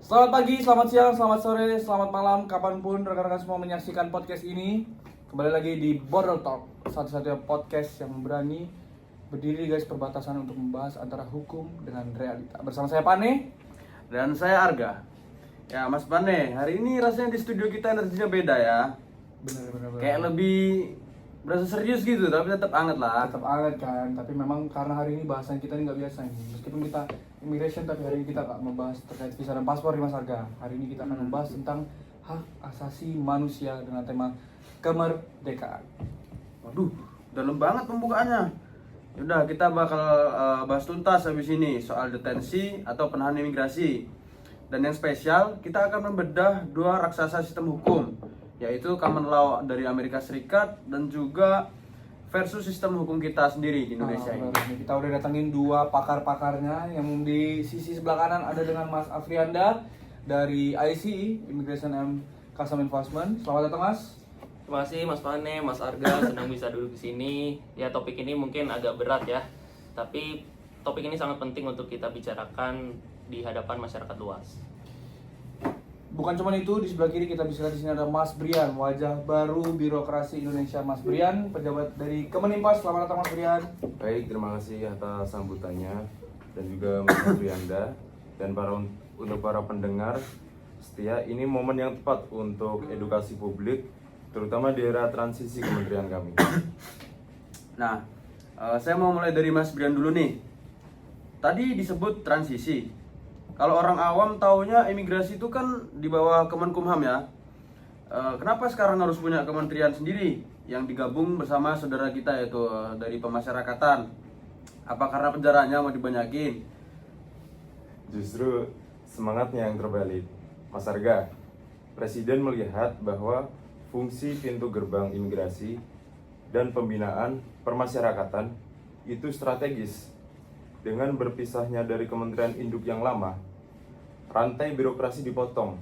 Selamat pagi, selamat siang, selamat sore, selamat malam, kapanpun rekan-rekan semua menyaksikan podcast ini. Kembali lagi di Border Talk, satu-satunya podcast yang berani berdiri di garis perbatasan untuk membahas antara hukum dengan realita. Bersama saya Pane. Dan saya Arga. Ya Mas Pane, hari ini rasanya di studio kita energinya beda ya. Bener. Kayak lebih berasa serius gitu, tapi tetap hangat lah. Tetap hangat kan, tapi memang karena hari ini bahasan kita ini nggak biasa ini. Meskipun kita immigration, tapi hari ini kita nggak membahas terkait visa dan paspor di Mas Arga. Hari ini kita akan membahas tentang hak asasi manusia dengan tema kemerdekaan. Waduh, dalam banget pembukaannya. Yaudah, kita bakal bahas tuntas habis ini soal detensi atau penahanan imigrasi. Dan yang spesial, kita akan membedah dua raksasa sistem hukum, yaitu common law dari Amerika Serikat dan juga versus sistem hukum kita sendiri di Indonesia ini. Kita udah datangin dua pakar-pakarnya. Yang di sisi sebelah kanan ada dengan Mas Afrianda dari ICE, Immigration and Custom Enforcement. Selamat datang Mas. Terima kasih Mas Pane, Mas Arga, senang bisa duduk di sini. Ya, topik ini mungkin agak berat ya, tapi topik ini sangat penting untuk kita bicarakan di hadapan masyarakat luas. Bukan cuma itu, di sebelah kiri kita bisa lihat di sini ada Mas Brian, wajah baru birokrasi Indonesia. Mas Brian, pejabat dari Kemenimpas. Selamat datang Mas Brian. Baik, terima kasih atas sambutannya dan juga Mas Afrianda dan untuk para pendengar setia. Ini momen yang tepat untuk edukasi publik, terutama di era transisi kementerian kami. Nah, saya mau mulai dari Mas Brian dulu nih. Tadi disebut transisi. Kalau orang awam taunya imigrasi itu kan di bawah Kemenkumham ya. Kenapa sekarang harus punya kementerian sendiri yang digabung bersama saudara kita yaitu dari pemasyarakatan? Apa karena penjaranya mau dibanyakin? Justru semangatnya yang terbalik. Mas Arga, Presiden melihat bahwa fungsi pintu gerbang imigrasi dan pembinaan permasyarakatan itu strategis. Dengan berpisahnya dari kementerian induk yang lama, rantai birokrasi dipotong.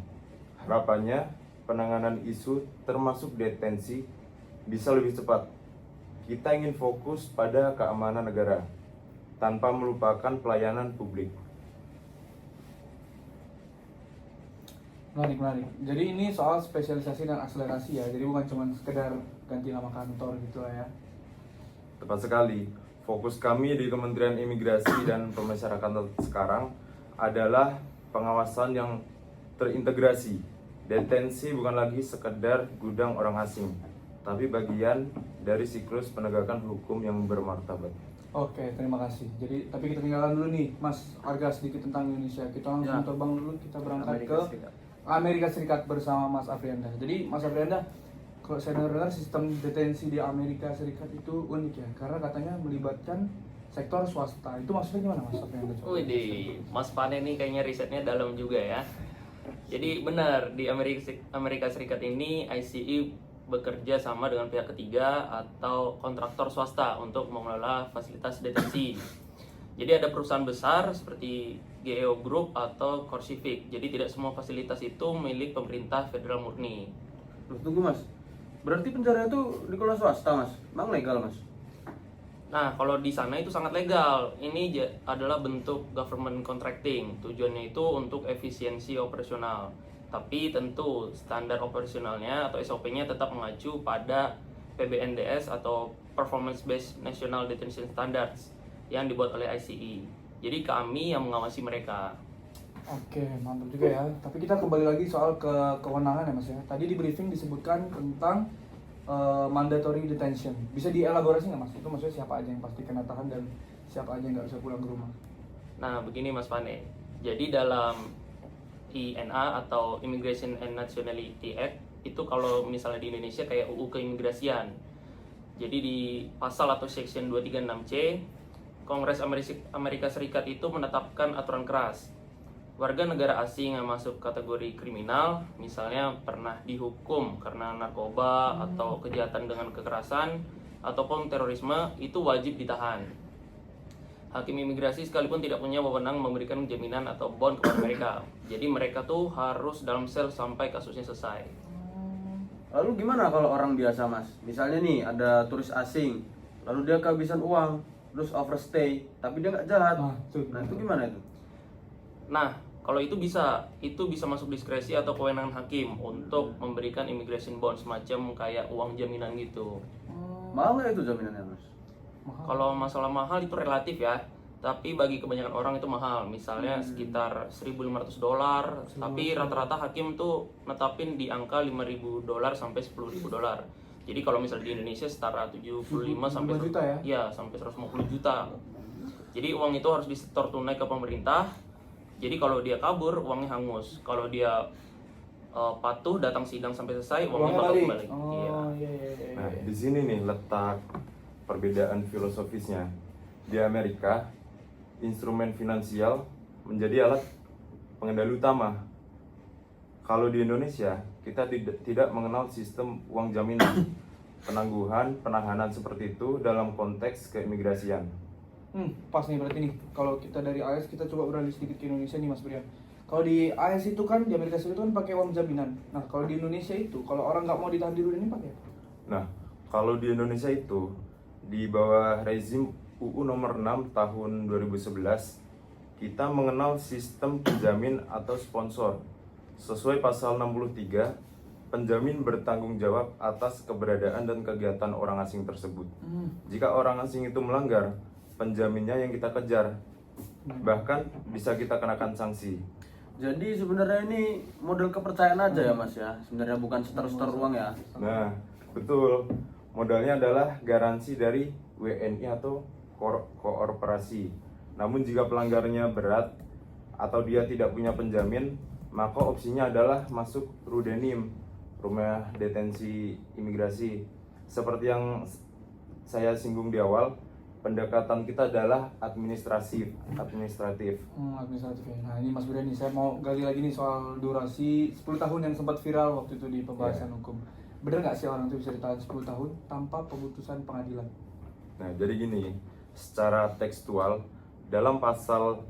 Harapannya, penanganan isu termasuk detensi bisa lebih cepat. Kita ingin fokus pada keamanan negara, tanpa melupakan pelayanan publik. Menarik. Jadi ini soal spesialisasi dan akselerasi ya. Jadi bukan cuma sekedar ganti nama kantor gitu lah ya. Tepat sekali. Fokus kami di Kementerian Imigrasi dan Pemasyarakatan sekarang adalah pengawasan yang terintegrasi. Detensi bukan lagi sekedar gudang orang asing, tapi bagian dari siklus penegakan hukum yang bermartabat. Oke, terima kasih. Jadi, tapi kita tinggalkan dulu nih, Mas Arga, sedikit tentang Indonesia. Kita langsung terbang dulu, kita berangkat ke Amerika Serikat bersama Mas Afrianda. Jadi, Mas Afrianda, kalau saya dengar sistem detensi di Amerika Serikat itu unik ya, karena katanya melibatkan sektor swasta. Itu maksudnya gimana Mas Afrianda? Wih, Mas Pane ini kayaknya risetnya dalam juga ya. Jadi benar, di Amerika Serikat ini ICE bekerja sama dengan pihak ketiga atau kontraktor swasta untuk mengelola fasilitas detensi. Jadi ada perusahaan besar seperti GEO Group atau CoreCivic. Jadi tidak semua fasilitas itu milik pemerintah federal murni. Tunggu Mas, berarti penjara itu dikelola swasta Mas? Emang legal Mas? Nah, kalau di sana itu sangat legal. Ini adalah bentuk government contracting. Tujuannya itu untuk efisiensi operasional. Tapi tentu standar operasionalnya atau SOP-nya tetap mengacu pada PBNDS atau Performance Based National Detention Standards yang dibuat oleh ICE. Jadi kami yang mengawasi mereka. Oke, mantap juga ya. Tapi kita kembali lagi soal kewenangan ya Mas ya. Tadi di briefing disebutkan tentang mandatory detention. Bisa dielaborasi nggak Mas? Itu maksudnya siapa aja yang pasti kena tahan dan siapa aja yang nggak bisa pulang ke rumah? Nah, begini Mas Pane. Jadi dalam INA atau Immigration and Nationality Act itu kalau misalnya di Indonesia kayak UU keimigrasian. Jadi di pasal atau section 236C, Kongres Amerika Serikat itu menetapkan aturan keras. Warga negara asing yang masuk kategori kriminal, misalnya pernah dihukum karena narkoba atau kejahatan dengan kekerasan ataupun terorisme, itu wajib ditahan. Hakim imigrasi sekalipun tidak punya wewenang memberikan jaminan atau bond kepada mereka. Jadi mereka tuh harus dalam sel sampai kasusnya selesai. Lalu gimana kalau orang biasa Mas? Misalnya nih ada turis asing, lalu dia kehabisan uang, terus overstay, tapi dia nggak jahat. Nah itu gimana itu? Nah, Kalau itu bisa masuk diskresi atau kewenangan hakim untuk memberikan immigration bond semacam kayak uang jaminan gitu. Mahal nggak itu jaminannya mas? Kalau masalah mahal itu relatif ya, tapi bagi kebanyakan orang itu mahal. Misalnya sekitar $1.500, tapi rata-rata hakim tuh netapin di angka $5.000 sampai $10.000. Jadi kalau misalnya di Indonesia setara 75 sampai 5 juta ya? Iya, sampai 150 juta. Jadi uang itu harus disetor tunai ke pemerintah. Jadi kalau dia kabur, uangnya hangus. Kalau dia patuh datang sidang sampai selesai, uangnya bakal kembali. Oh iya. Nah, di sini nih letak perbedaan filosofisnya. Di Amerika, instrumen finansial menjadi alat pengendali utama. Kalau di Indonesia, kita tidak mengenal sistem uang jaminan, penangguhan, penahanan seperti itu dalam konteks keimigrasian. Pas nih berarti nih. Kalau kita dari AS kita coba beralih sedikit ke Indonesia nih Mas Brian. Kalau di AS itu kan di Amerika Serikat itu kan pakai uang jaminan. Nah kalau di Indonesia itu kalau orang nggak mau ditahan di rumah ini pakai apa? Nah, kalau di Indonesia itu di bawah rezim UU nomor 6 tahun 2011 kita mengenal sistem penjamin atau sponsor. Sesuai pasal 63, penjamin bertanggung jawab atas keberadaan dan kegiatan orang asing tersebut. Jika orang asing itu melanggar, penjaminnya yang kita kejar. Bahkan bisa kita kenakan sanksi. Jadi sebenarnya ini model kepercayaan aja ya mas ya, sebenarnya bukan setor uang ya. Nah, betul. Modalnya adalah garansi dari WNI atau koorporasi. Namun jika pelanggarnya berat atau dia tidak punya penjamin, maka opsinya adalah masuk Rudenim, rumah detensi imigrasi. Seperti yang saya singgung di awal, pendekatan kita adalah administratif. Administratif ya. Nah ini Mas Brian nih, saya mau gali lagi nih soal durasi 10 tahun yang sempat viral waktu itu di pembahasan hukum. Bener nggak sih orang itu bisa ditahan 10 tahun tanpa keputusan pengadilan? Nah, jadi gini, secara tekstual dalam pasal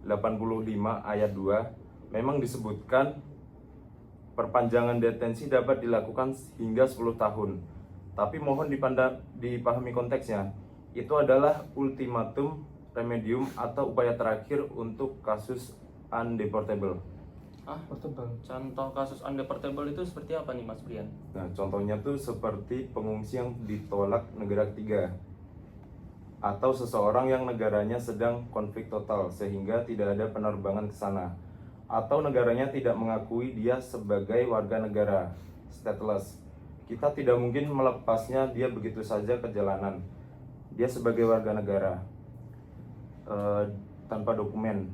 85 ayat 2 memang disebutkan perpanjangan detensi dapat dilakukan hingga 10 tahun. Tapi mohon dipahami konteksnya. Itu adalah ultimatum remedium atau upaya terakhir untuk kasus undeportable. Portable. Contoh kasus undeportable itu seperti apa nih Mas Brian? Nah, contohnya tuh seperti pengungsi yang ditolak negara ketiga atau seseorang yang negaranya sedang konflik total sehingga tidak ada penerbangan ke sana, atau negaranya tidak mengakui dia sebagai warga negara stateless. Kita tidak mungkin melepasnya dia begitu saja ke jalanan. Dia sebagai warga negara tanpa dokumen.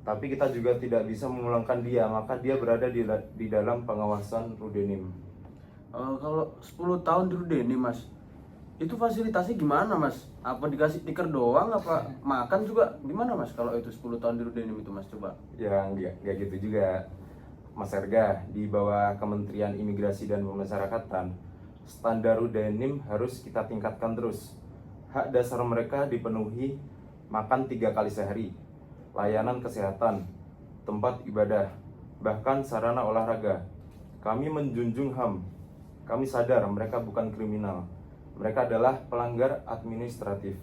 Tapi kita juga tidak bisa memulangkan dia, maka dia berada di dalam pengawasan Rudenim. Kalau 10 tahun di Rudenim mas, itu fasilitasnya gimana mas? Apa dikasih tiker doang, apa makan juga? Gimana mas kalau itu 10 tahun di Rudenim itu mas, coba? Ya nggak gitu juga Mas Erga. Di bawah Kementerian Imigrasi dan Pemasyarakatan, standar Rudenim harus kita tingkatkan terus. Hak dasar mereka dipenuhi, makan 3 kali sehari, layanan kesehatan, tempat ibadah, bahkan sarana olahraga. Kami menjunjung HAM. Kami sadar mereka bukan kriminal. Mereka adalah pelanggar administratif.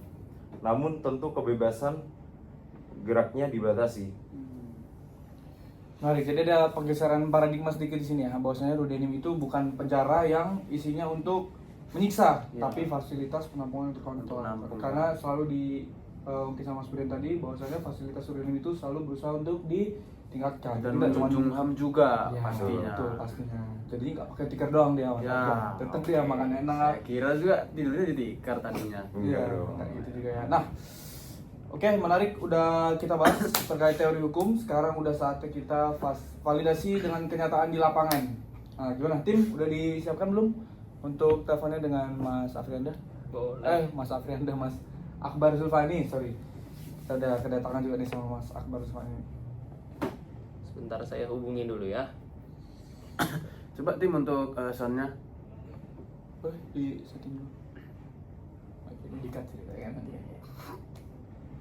Namun tentu kebebasan geraknya dibatasi. Menarik, jadi ada pergeseran paradigma sedikit di sini ya, bahwasanya Rudenim itu bukan penjara yang isinya untuk menyiksa, tapi fasilitas penampungan untuk kontrol. Karena selalu mungkin sama Mas Brian tadi, bahwasanya fasilitas Rudenim itu selalu berusaha untuk ditingkatkan. Dan menjunjung HAM juga ya, pastinya. Betul, pastinya. Jadi nggak pakai tikar doang dia, Ya, tetap dia makan enak. Saya kira juga tidurnya di tikar tadinya. Iya, Enggak dong. gitu juga ya. Nah, oke, menarik, udah kita bahas terkait teori hukum. Sekarang udah saatnya kita validasi dengan kenyataan di lapangan. Nah, gimana tim? Udah disiapkan belum untuk teleponnya dengan Mas Afrianda? Boleh. Mas Afrianda, Mas Akbar Zulfani, sorry. Kita udah kedatangan juga nih sama Mas Akbar Zulfani. Sebentar saya hubungin dulu ya. Coba tim untuk soundnya. Boleh di setting dulu. Oke, ini di-cut sih, kan nanti ya.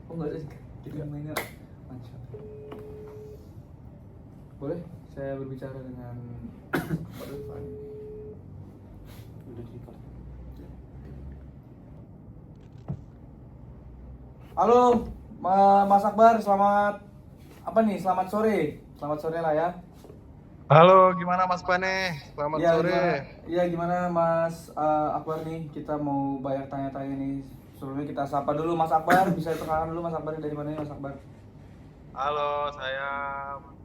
Oh enggak ada, kita mainnya mantap. Boleh saya berbicara dengan Pak Dulfan? Udah di-record. Halo Mas Akbar, selamat apa nih? Selamat sore. Selamat sore lah ya. Halo, gimana Mas Pane? Selamat Iya, sore. gimana? Iya, gimana Mas Akbar nih? Kita mau banyak tanya-tanya nih. Sebelumnya kita sapa dulu Mas Akbar. Bisa perkenalan dulu Mas Akbar dari mana nih Mas Akbar? Halo, saya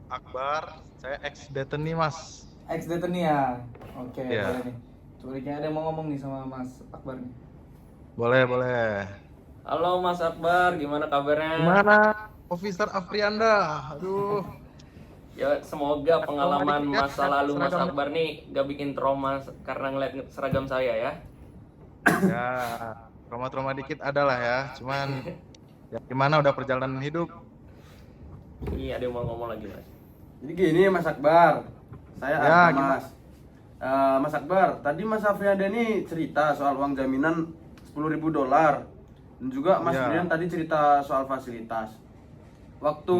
Akbar. Saya ex Deten nih Mas. Ex Deten nih ya. Oke, Iya. boleh nih. Coba kayaknya ada yang mau ngomong nih sama Mas Akbar nih. Boleh, boleh. Halo Mas Akbar, gimana kabarnya? Gimana, Officer Afrianda? Aduh, Ya semoga pengalaman dikit ya, masa lalu Mas seragam. Akbar nih gak bikin trauma karena ngeliat seragam saya ya. ya trauma-trauma dikit ada lah ya. Cuman, ya gimana udah perjalanan hidup? Ini ada yang mau ngomong lagi Mas. Jadi gini Mas Akbar, saya Ya, Arta, gimana? Mas. Mas Akbar, tadi Mas Afrianda ini cerita soal uang jaminan $10.000 dan juga Mas Ya. Brian tadi cerita soal fasilitas. Waktu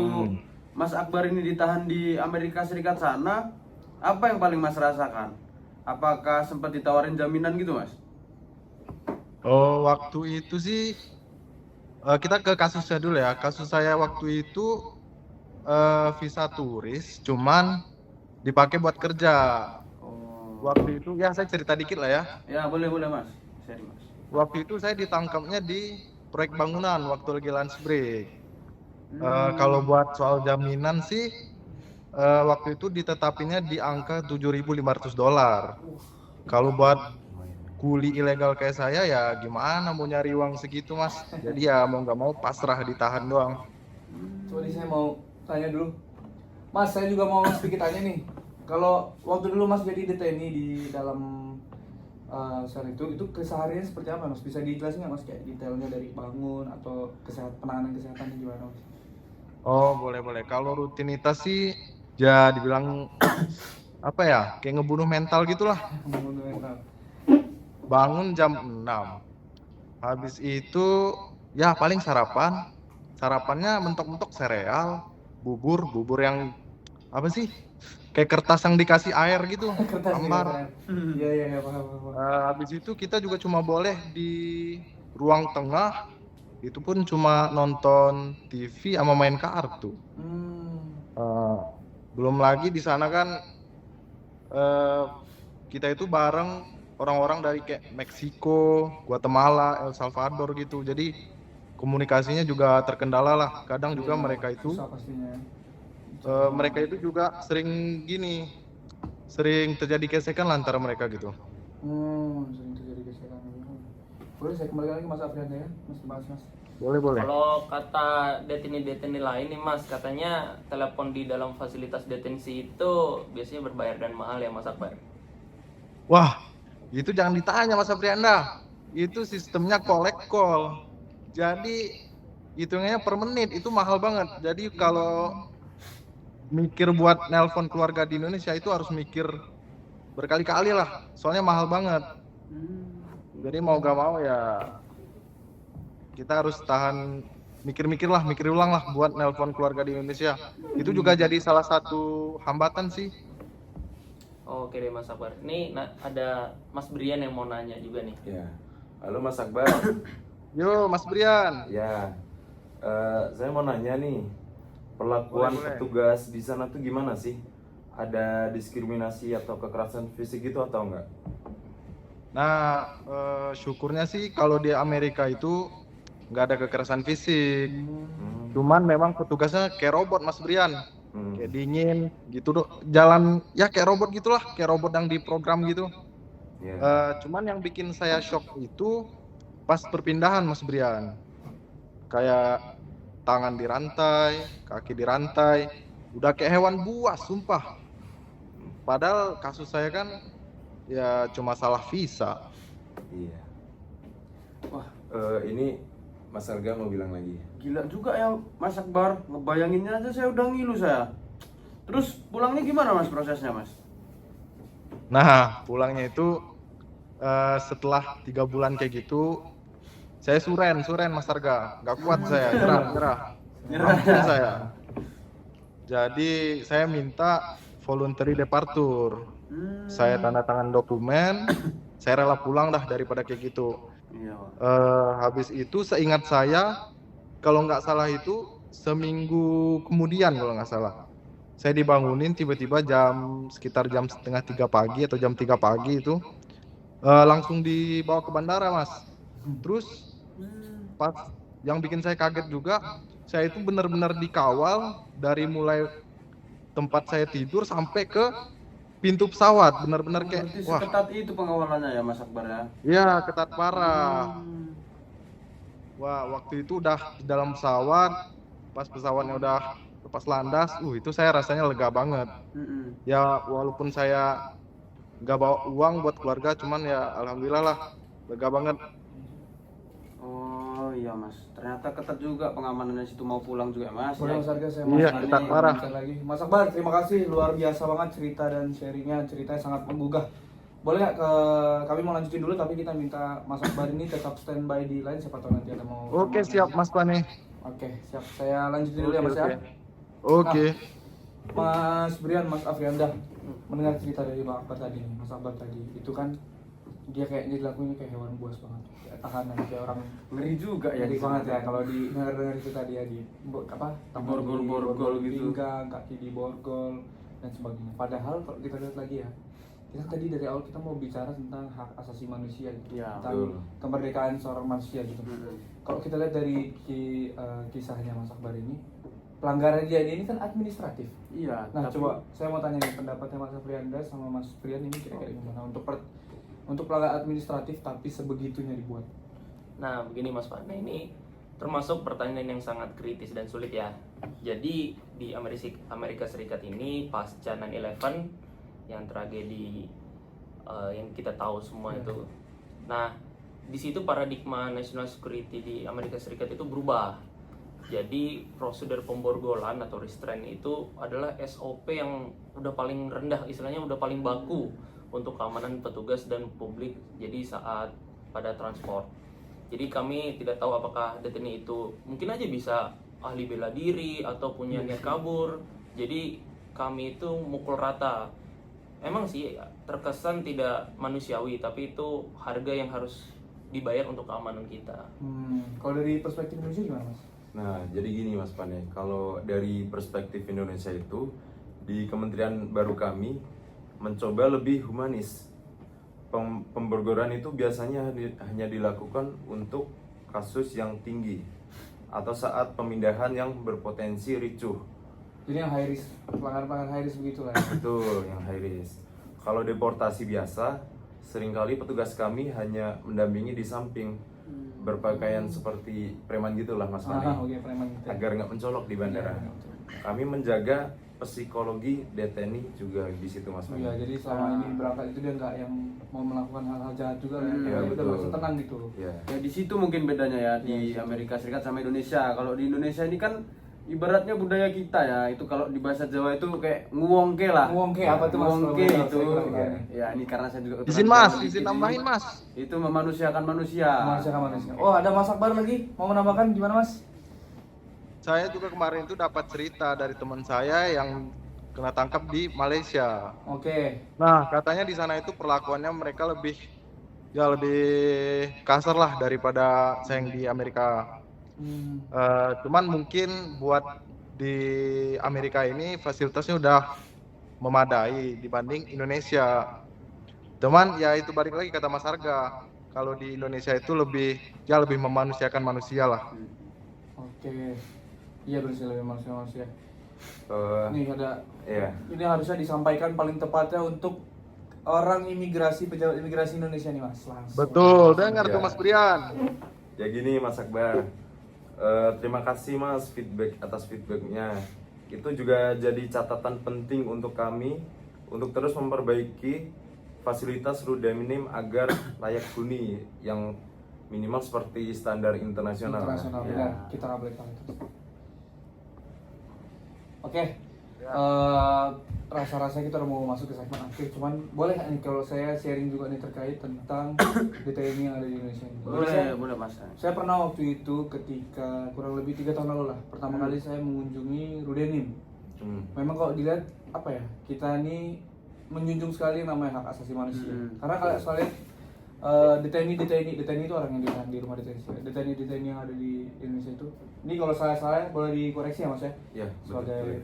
Mas Akbar ini ditahan di Amerika Serikat sana, apa yang paling Mas rasakan? Apakah sempat ditawarin jaminan gitu Mas? Oh, waktu itu sih kita ke kasusnya dulu ya. Kasus saya waktu itu visa turis, cuman dipakai buat kerja. Oh, Waktu itu ya saya cerita dikit lah ya. ya boleh Mas, sharing Mas. Waktu itu saya ditangkapnya di proyek bangunan waktu lagi lunch break. Kalau buat soal jaminan sih waktu itu ditetapinnya di angka $7.500. Kalau buat kuli ilegal kayak saya ya gimana mau nyari uang segitu Mas. Jadi ya mau nggak mau pasrah ditahan doang. Coba nih saya mau tanya dulu. Mas, saya juga mau sedikit tanya nih. Kalau waktu dulu Mas jadi DTNI di dalam sel itu keseharian seperti apa Mas? Bisa dijelasin nggak Mas kayak detailnya dari bangun atau penanganan kesehatannya gimana Mas? Oh boleh. Kalau rutinitas sih ya dibilang apa ya kayak ngebunuh mental gitulah. Mental. Bangun jam 6. Habis itu ya paling sarapan. Sarapannya mentok-mentok sereal, bubur yang apa sih? Kayak kertas yang dikasih air gitu, Kertas ambar. Iya, paham. Habis itu kita juga cuma boleh di ruang tengah. Itu pun cuma nonton TV sama main kartu. Belum lagi di sana kan kita itu bareng orang-orang dari kayak Meksiko, Guatemala, El Salvador gitu. Jadi komunikasinya juga terkendala lah. Kadang juga mereka itu Susah pastinya. mereka itu juga sering terjadi gesekan lah antara mereka gitu. Sering terjadi gesekan. Boleh saya kembali lagi Mas Afrianda ya, Mas. Boleh. Kalau kata deteni-deteni lain nih Mas, katanya telepon di dalam fasilitas detensi itu biasanya berbayar dan mahal ya Mas Akbar. Wah, itu jangan ditanya Mas Aprianda. Itu sistemnya collect call. Jadi hitungannya per menit itu mahal banget. Jadi kalau mikir buat nelpon keluarga di Indonesia itu harus mikir berkali-kali lah. Soalnya mahal banget. Jadi mau gak mau ya kita harus tahan mikir ulang lah buat nelpon keluarga di Indonesia. Itu juga jadi salah satu hambatan sih. Oke deh Mas Akbar. Ini ada Mas Brian yang mau nanya juga nih. Ya, halo Mas Akbar. Yo Mas Brian. Ya, saya mau nanya nih, perlakuan Boleh. petugas di sana tuh gimana sih? Ada diskriminasi atau kekerasan fisik gitu atau enggak? Nah, syukurnya sih kalau di Amerika itu nggak ada kekerasan fisik. Cuman memang petugasnya kayak robot Mas Brian. Kayak dingin gitu dong. Jalan ya kayak robot gitulah, kayak robot yang diprogram gitu. Ya. Cuman yang bikin saya shock itu pas perpindahan Mas Brian. Kayak tangan dirantai, kaki dirantai, udah kayak hewan buas sumpah. Padahal kasus saya kan ya cuma salah visa. Iya. Wah, Ini Mas Arga mau bilang lagi. gila juga ya Mas Akbar, ngebayanginnya aja saya udah ngilu saya. Terus pulangnya gimana Mas prosesnya Mas? Nah, pulangnya itu setelah 3 bulan kayak gitu, saya suren Mas Arga, nggak kuat saya, nyerah. Hampir saya. Jadi saya minta voluntary departure. Saya tanda tangan dokumen, saya rela pulang dah daripada kayak gitu. Iya, Pak. Habis itu seingat saya, kalau nggak salah itu seminggu kemudian kalau nggak salah. Saya dibangunin tiba-tiba sekitar jam setengah 3 pagi atau jam 3 pagi itu, langsung dibawa ke bandara, Mas. Terus pas yang bikin saya kaget juga, saya itu benar-benar dikawal dari mulai tempat saya tidur sampai ke pintu pesawat, benar-benar kayak Berarti wah, seketat itu pengawalannya ya Mas Akbar ya. ya ketat parah. Wah, waktu itu udah di dalam pesawat, pas pesawatnya udah lepas landas, itu saya rasanya lega banget. Mm-mm. Ya walaupun saya nggak bawa uang buat keluarga, cuman ya alhamdulillah lah, lega banget. Oh iya Mas, ternyata ketat juga pengamanannya situ mau pulang juga Mas. Boleh Ya. Mas Arga, saya Iya, mau ketat parah. lanjutkan lagi. Mas Akbar, terima kasih, luar biasa banget cerita dan sharingnya, ceritanya sangat menggugah. Boleh nggak kami mau lanjutin dulu, tapi kita minta Mas Akbar ini tetap standby di line, siapa tahu nanti ada mau. Oke, siap Mas Pane. Oke, siap. Saya lanjutin dulu ya Mas ya. Oke. Mas Brian, Mas Afrianda, mendengar cerita dari Bang Akbar tadi, Mas Akbar tadi, itu kan dia kayaknya dilakuin kayak hewan buas banget, kayak tahanan, kayak orang Ngeri juga ya. ngeri banget ya kalau di dengar itu tadi ya, di Borgol-borgol gitu. pinggang, kaki di borgol dan sebagainya. Padahal kalau kita lihat lagi ya, kita tadi dari awal kita mau bicara tentang hak asasi manusia gitu, Ya, tentang betul. kemerdekaan seorang manusia gitu. Mm-mm. Kalau kita lihat dari kisahnya Mas Akbar ini, pelanggaran dia ini kan administratif. Iya. Nah, tapi- coba saya mau tanya nih pendapatnya Mas Afrianda sama Mas Brian ini kira-kira gimana untuk pelanggaran administratif tapi sebegitunya dibuat. Nah, begini Mas Pane, ini termasuk pertanyaan yang sangat kritis dan sulit ya. Jadi di Amerika Serikat ini pasca 9/11 yang tragedi yang kita tahu semua itu. Nah, di situ paradigma national security di Amerika Serikat itu berubah. Jadi prosedur pemborgolan atau restraint itu adalah SOP yang udah paling rendah, istilahnya udah paling baku untuk keamanan petugas dan publik. Jadi saat pada transport. Jadi kami tidak tahu apakah detailnya itu mungkin aja bisa ahli bela diri atau punya niat kabur. Jadi kami itu mukul rata. Emang sih terkesan tidak manusiawi, tapi itu harga yang harus dibayar untuk keamanan kita. Kalau dari perspektif Indonesia gimana Mas? Nah, jadi gini Mas Pane, kalau dari perspektif Indonesia itu, di kementerian baru kami mencoba lebih humanis. Pemborgoran itu biasanya hanya dilakukan untuk kasus yang tinggi atau saat pemindahan yang berpotensi ricuh. Jadi yang high risk, pelanggaran high risk begitu lah ya. Betul, yang high risk. Kalau deportasi biasa, seringkali petugas kami hanya mendampingi di samping, berpakaian seperti preman gitulah Mas Pane, Oke, preman gitu. agar nggak mencolok di bandara. Kami menjaga psikologi deteni juga di situ Mas Pane. Iya, jadi selama ini berangkat itu dia nggak yang mau melakukan hal-hal jahat juga lah. Iya, Dia udah betul. merasa tenang gitu. Ya. Ya di situ mungkin bedanya ya di Amerika Serikat sama Indonesia. Kalau di Indonesia ini kan ibaratnya budaya kita ya, itu kalau di bahasa Jawa itu kayak nguwongke lah. Nguwongke apa tuh Mas? Nguwongke Kalau itu. saya kurang tahu nih. Ya ini karena saya juga Izin kebetulan Mas, Jawa izin dikit nambahin ini. Mas. Itu memanusiakan manusia. Manusia. Oh, ada Mas Akbar lagi mau menambahkan gimana Mas? Saya juga kemarin itu dapat cerita dari teman saya yang kena tangkap di Malaysia. Oke. Nah, katanya di sana itu perlakuannya mereka lebih kasar lah daripada saya yang di Amerika. Cuman mungkin buat di Amerika ini fasilitasnya udah memadai dibanding Indonesia. Cuman ya itu balik lagi kata Mas Arga, kalau di Indonesia itu lebih memanusiakan manusia lah. Oke. Iya bersih lebih manusia. Eh, Nih ada Iya. ini harusnya disampaikan paling tepatnya untuk orang imigrasi, pejabat imigrasi Indonesia nih Mas. Langsung. Betul, dengar Ya. tuh Mas Brian. Ya gini Mas Akbar, terima kasih Mas atas feedbacknya. Itu juga jadi catatan penting untuk kami untuk terus memperbaiki fasilitas rute minim agar layak huni yang minimal seperti standar internasional. Internasional, Ya. benar. Kita nggak boleh kalah itu. Oke. Rasa-rasanya kita udah mau masuk ke segmen akhir, cuman boleh nggak nih kalau saya sharing juga nih terkait tentang DTNI yang ada di Indonesia ini? Boleh Mas. Saya pernah waktu itu ketika kurang lebih 3 tahun lalu lah, pertama kali saya mengunjungi Rudenim. Memang kalau dilihat apa ya, kita ini menjunjung sekali yang namanya hak asasi manusia. Karena kalau saya lihat detaini itu orang yang ditahan di rumah detensi yang ada di Indonesia itu. Ini kalau salah boleh dikoreksi ya Mas ya. Ya, Sebagai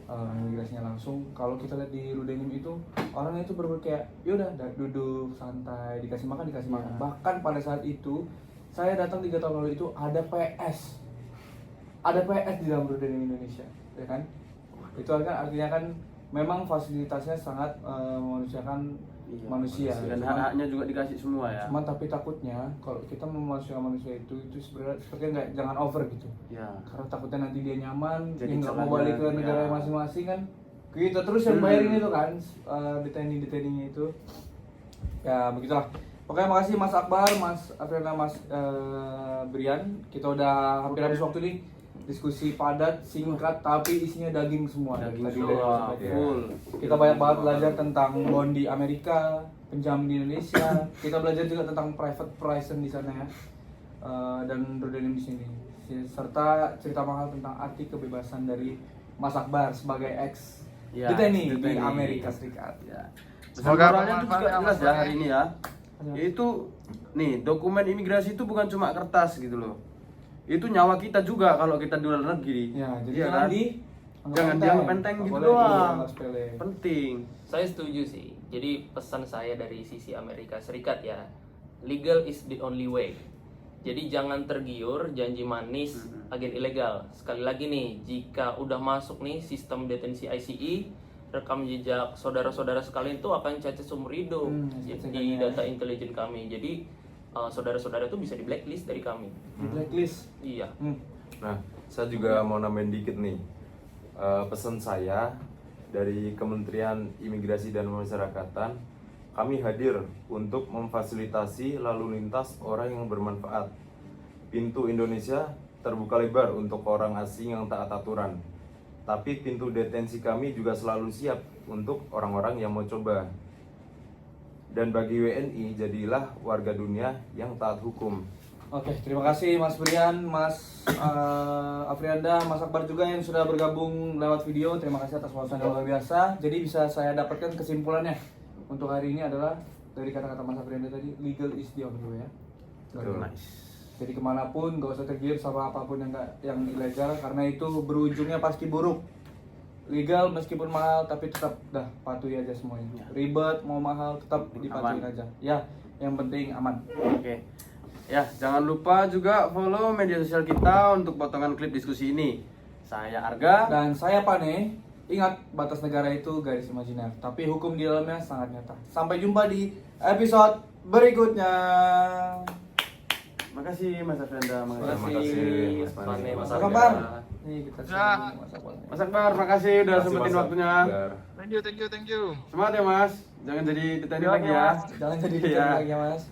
imigrasinya langsung, kalau kita lihat di Rudenim itu orangnya itu berbeda kayak yaudah duduk santai, dikasih makan. Bahkan pada saat itu saya datang 3 tahun lalu itu ada PS di dalam Rudenim Indonesia, ya kan? Itu artinya kan memang fasilitasnya sangat memanusiakan manusia. Dan hak-haknya juga dikasih semua ya. Cuman tapi takutnya kalau kita memanusiakan manusia itu sebenarnya sepertinya jangan over gitu. Ya. Karena takutnya nanti dia nyaman, Jadi dia nggak mau celahnya, balik ke negara ya. masing-masing kan. Kita terus yang bayarin itu kan, detaining-nya itu. Ya begitulah. Oke, makasih Mas Akbar, Mas Afriana, Mas Brian. Kita udah hampir habis waktu nih. Diskusi padat, singkat, tapi isinya daging semua. Daging Tadi semua, dari- full. Kita banyak banget belajar tentang bond di Amerika, penjam di Indonesia. Kita belajar juga tentang private prison di sana ya, dan Rudenim di sini. Serta cerita mahal tentang arti kebebasan dari Mas Akbar sebagai ex Ya, detainee di detainee. Amerika Serikat. Ya. Semoga Moralnya itu juga bermanfaat, jelas Mas ya Bani. hari ini ya. Yaitu nih, dokumen imigrasi itu bukan cuma kertas gitu loh. Itu nyawa kita juga kalau kita di luar negeri. Ya, jadi Iya jangan kan? anggap Jangan dianggap enteng Nggak gitu boleh doang. dianggap sepele. Penting. Saya setuju sih. Jadi pesan saya dari sisi Amerika Serikat ya, legal is the only way. Jadi jangan tergiur janji manis agen ilegal. Sekali lagi nih, jika udah masuk nih sistem detensi ICE, rekam jejak saudara-saudara sekalian itu akan cacat seumur hidup di cek-cekannya. data intelijen kami. Jadi saudara-saudara itu bisa di blacklist dari kami. Di blacklist. Iya. Nah, saya juga mau nambahin dikit nih. Pesan saya dari Kementerian Imigrasi dan Pemasyarakatan, kami hadir untuk memfasilitasi lalu lintas orang yang bermanfaat. Pintu Indonesia terbuka lebar untuk orang asing yang taat aturan. Tapi pintu detensi kami juga selalu siap untuk orang-orang yang mau coba. Dan bagi WNI, jadilah warga dunia yang taat hukum. Oke, terima kasih Mas Brian, Mas Afrianda, Mas Akbar juga yang sudah bergabung lewat video. Terima kasih atas wawasan yang luar biasa. Jadi bisa saya dapatkan kesimpulannya untuk hari ini adalah dari kata-kata Mas Afrianda tadi, legal is the only way ya. Betul. Jadi kemanapun nggak usah tergiur sama apapun yang ilegal karena itu berujungnya pasti buruk. Legal meskipun mahal tapi tetap dah patuhi aja semuanya. Ribet mau mahal tetap dipatuhin Aman. aja. Ya, yang penting aman. Oke. Ya, jangan lupa juga follow media sosial kita untuk potongan klip diskusi ini. Saya Arga. Dan saya Pane, ingat batas negara itu garis imajiner, tapi hukum di dalamnya sangat nyata. Sampai jumpa di episode berikutnya. Makasih Mas Afrianda. Terima kasih, Mas Pane, Pane. Mas Mas Arga. Akbar. Nih kita Ya. sambung Mas Akbar. Mas Akbar, makasih udah Terima kasih, sempetin Mas waktunya. Akbar. Thank you. Semangat ya Mas. Jangan jadi detainee lagi ya. Jangan jadi Iya. lagi ya Mas.